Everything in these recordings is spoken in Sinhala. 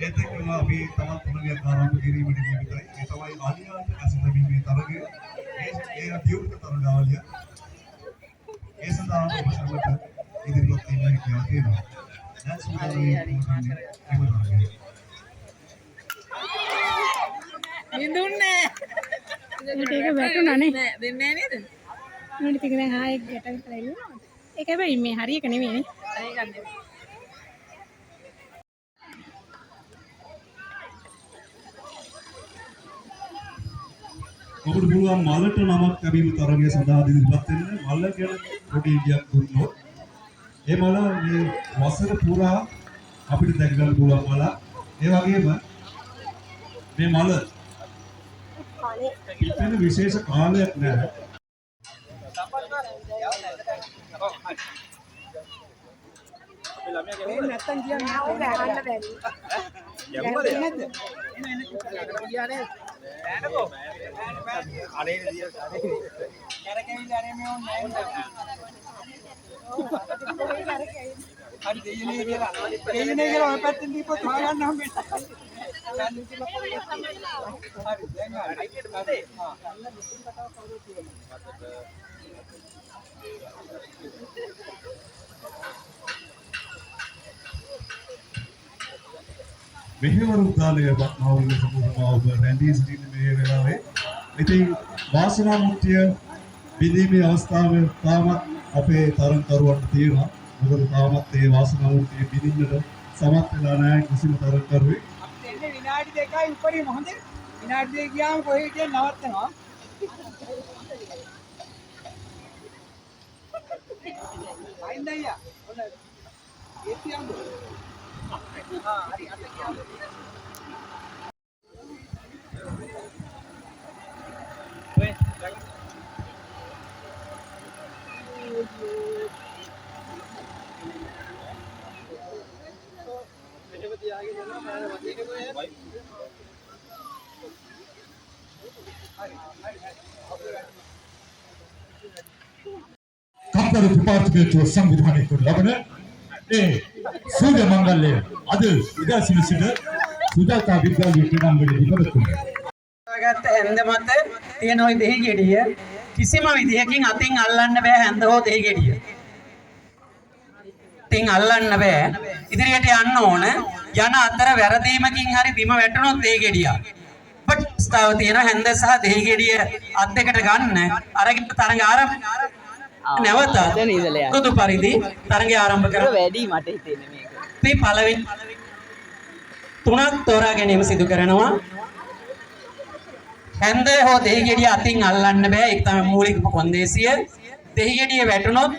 ඒකම අපි තවත් තුනක් ආරම්භ කිරීමට නියමිතයි. ඒ තමයි ආලියාට ඇසෙනමින් තරගය. ඒ දියුණු තරගාවලිය. ඒ සඳහා ඔබ සමග ඉදිරිපත් වෙන්න කියලා තියෙනවා. දැන් සුදානේ නිදුන්නේ. ඒක වැටුණානේ. නෑ දෙන්නේ නේද? මම ටික දැන් ආයෙත් ගැට විතරයි ඉන්නවා. ඒක හැබැයි මේ හරියක නෙවෙයිනේ. හරියක නෙවෙයි. ඔබට පුළුවන් මලට නමක් ලැබීම තරගය සඳහා ඉදිරිපත් වෙන්න. මල ගැන පොඩි ඉඟියක් දුන්නොත් ඒ මල මේ වසර පුරා අපිට දැක ගන්න පුළුවන් මල. ඒ වගේම මේ මල පිටෙන විශේෂ කාලයක් නැහැ. නැත්තම් කියන්නේ ආව ගන්න බැරි. යම්මද නැද්ද? නෑනකෝ අනේ දිය කරකෙවිල අනේ මේ ඕන නෑ හරි දෙයනේ කියලා ඔය පැත්තෙන් දීපොත් හොයන්න හම්බෙන්න හරි දැන් හරි මෙහෙවරු උදාලයේ වත්මාවල සමුදමා ඔබ රැඳී සිටින මේ වෙලාවේ ඉතින් වාසනා මුක්තිය විදීමේ අවස්ථාව තාමත් අපේ තරඟකරුවන්ට තියෙනවා. මොකද තාමත් ඒ වාසනා මුක්තිය විදින්නට සමත් වෙලා නැහැ කිසිම තරඟකරුවෙක්. අපි දෙන්නේ විනාඩි 2යි උඩරින් හොඳේ. විනාඩි 2 ගියාම කොහේ ගියන් නවත්තනවා. අයින්ද අයියා. ඔන්න ඒතියම්ද. හරි අත කියන්න. ඔය කම්කරු දෙපාර්තමේන්තුව සංවිධානය කරන ලබන ඒ සූර්ය මංගල්‍යය අද උදෑසන සිට සුජාතා විද්‍යාලය ක්‍රීඩාංගණයේ ඉවරතුනේ. ගත්ත හැන්ද මත තියෙන ওই දෙහි ගෙඩිය කිසිම විදිහකින් අතින් අල්ලන්න බෑ හැන්ද හෝ දෙහි ගෙඩිය. අතින් අල්ලන්න බෑ. ඉදිරියට යන්න ඕන. යන අතර වැරදීමකින් හරි බිම වැටුණොත් දෙහි ගෙඩිය. බට් ස්ථාව තියෙන හැන්ද සහ දෙහි ගෙඩිය අත් දෙකට ගන්න අරගෙන තරඟ ආරම්භ නැවත කුදු පරිදි තරඟය ආරම්භ කරලා වැඩි මට හිතෙන්නේ මේක. මේ පළවෙනි තුනක් තෝරා ගැනීම සිදු කරනවා. හැන්ද හෝ දෙහි ගෙඩිය අතින් අල්ලන්න බෑ. ඒක තමයි මූලික කොන්දේසිය. දෙහි ගෙඩිය වැටුණොත්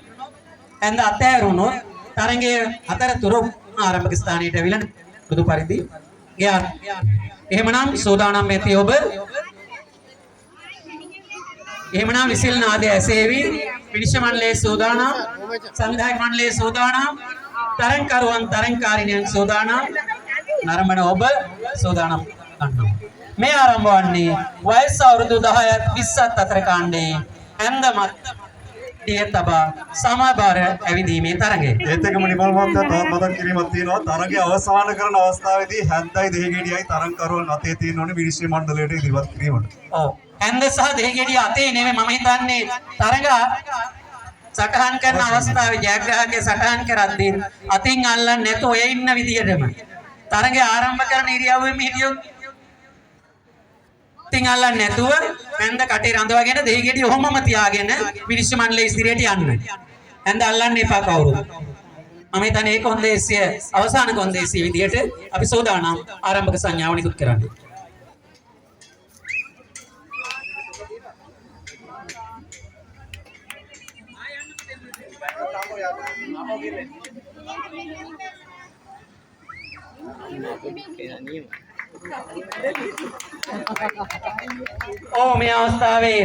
හැන්ද අතෑරුණොත් තරඟයේ අතරතුරු ආරම්භක ස්ථානයට ඇවිල්ලා කුදු පරිදි ගියා. එහෙමනම් සෝදානම් වෙති ඔබ. එහෙමනම් විසිල් නාදය ඇසේවි. විනිශ්චය මණ්ඩලයේ සෝදානම්, සංවිධායක මණ්ඩලයේ සෝදානම්, තරංකරුවන් තරංකාරිනියන් සෝදානම්, නරඹන ඔබ සෝදානම් ගන්නවා. මේ ආරම්භ වන්නේ වයස අවුරුදු 10ත් 20ත් අතර කාණ්ඩේ හැන්දමත් දිය තබා සමබර ඇවිදීමේ තරඟය. ඒත් එකම නිමල් මහත්තයා තවත් මතක් කිරීමක් තියෙනවා. තරගය අවසන් කරන අවස්ථාවේදී හැන්දයි දෙහිගෙඩියයි තරඟකරුවන් අතේ තියෙන ඕනේ විනිශ්චය මණ්ඩලයට ඉදිරිපත් කිරීමට. ඔව්. හැන්ද සහ දෙහිගෙඩිය අතේ නෙමෙයි මම හිතන්නේ තරඟ සටහන් කරන අවස්ථාවේ ජයග්‍රාහකයා සටහන් කරද්දී අතින් අල්ලන්නේ නැතුව ඔය ඉන්න විදියටම තරඟය ආරම්භ කරන ඉරියව්වෙම හිටියොත් අතින් අල්ලන්නේ නැතුව හැන්ද කටේ රඳවගෙන දෙහිගෙඩිය ඔහොමම තියාගෙන විනිශ්චය මණ්ඩලයේ ඉදිරියට යන්න. හැන්ද අල්ලන්න එපා කවුරුත්. මම හිතන්නේ ඒ කොන්දේසිය අවසාන කොන්දේසිය විදියට අපි සෝදානම් ආරම්භක සංඥාව නිකුත් කරන්න. මේ අවස්ථාවේ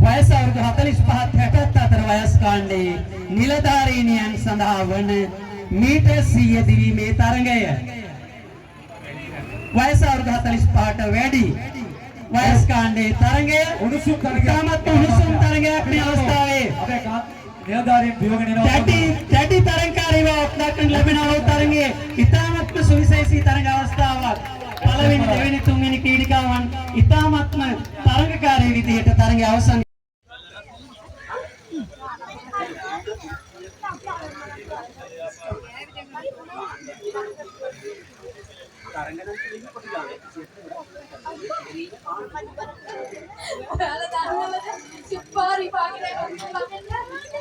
වයස අවුරුදු 45ත් 60ත් අතර වයස් කාණ්ඩයේ නිලධාරීනියන් සඳහා වන මීටර් 100 දිවීමේ තරඟය. වයස අවුරුදු 45ට වැඩි වයස් කාණ්ඩයේ තරඟය උණුසුම් තරඟයක් මේ අවස්ථාවේ නිලධාරීන් දිවගෙන එනවා. දැඩි තරඟකාරීව දක්වන ලැබෙන තරඟයේ ඉතාමත්ම සුවිශේෂී තරඟ අවස්ථාවක්. පළවෙනි දෙවෙනි තුන්වෙනි ක්‍රීඩිකාවන් ඉතාමත්ම තරඟකාරී විදිහට තරඟය අවසන් ඔයාලා දන්නවද සුපාරි පාගිනේ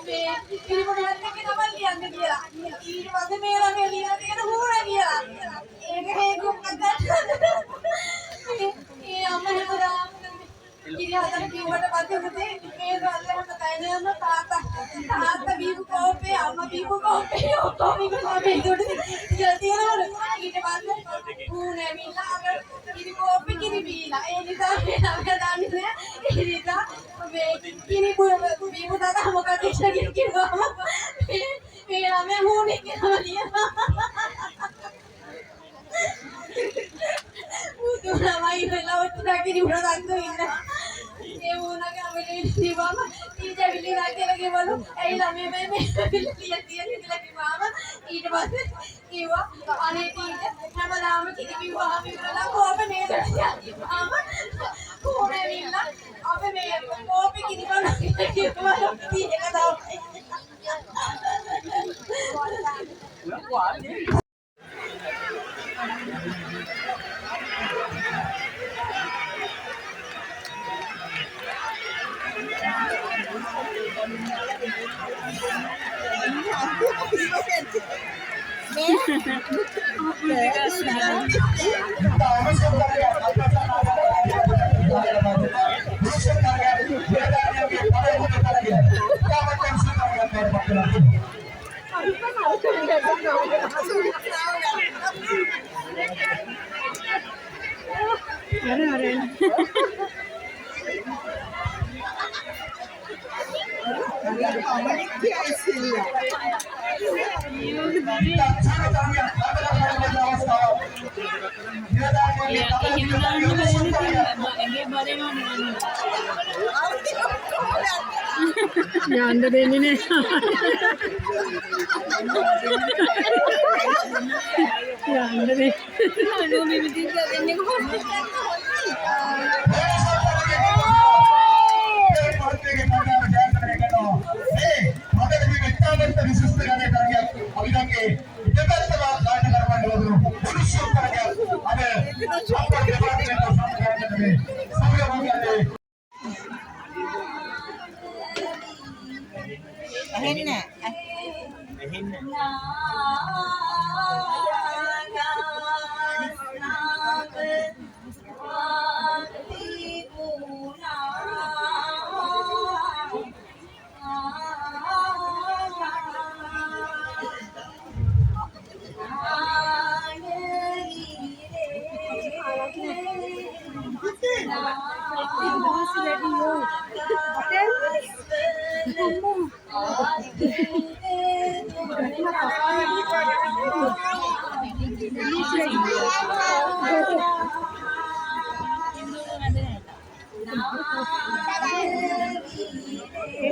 මේ පිළිමොඩියත් එක්ක තමයි ලියන්න කියලා. ඊට පස්සේ මේ ළමයා ලියලා තියෙන හූර කියලා. ඒක හේකුම් අතට. ඒ අම්මා හිතුවා කිරියාදර කිව්වට පස්සේ උදේ මේ රල්ලම තයිනම තාත්තා බීපු කෝපේ අම්මා බීපු කෝපේ ඔක්කොම ඉන්නේ දුඩ කියලා තියනවලු. ඊට පස්සේ ඌ නැමිලා අර කිරි කෝපේ කිරි බීලා. ඒ නිසා මේ ළමයා දන්නේ ඒ නිසා මේ කිරි බීපු තාත්තා මොකක්ද කිව්වම මේ ළමයා මූණේ කියලා ලියනවා. උතුරමයි වෙලා උතුරා කිරි උඩ ගන්න ඉන්න. ඒ වුණාගේ අපේ ඉතිවම ටීචර් විලිලා කියලා කිව්වලු ඇයි ළමයි මේ ලියලා තියෙන්නේ කියලා කිව්වම ඊට පස්සේ කිව්වා අනේ ටීචර් හැමදාම කිරි කිව්වහම ඉවරලා කෝපේ නේද කිව්වම කොහොමද විල්ලා අපේ මේ කෝපේ කිරි බලන කිව්වලු ටීචර් තමයි යන්න දෙන්නේ නෑ. යන්න දෙන්නේ. අනෝ මේ විදිහට දෙන්නේ කොහොමද?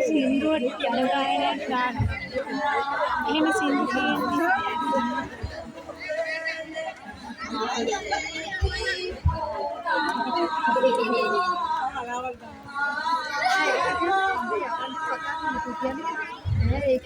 සින්දුවට ජනගායනයක් ගන්න. එහෙම සින්දු කියන්නේ ඒක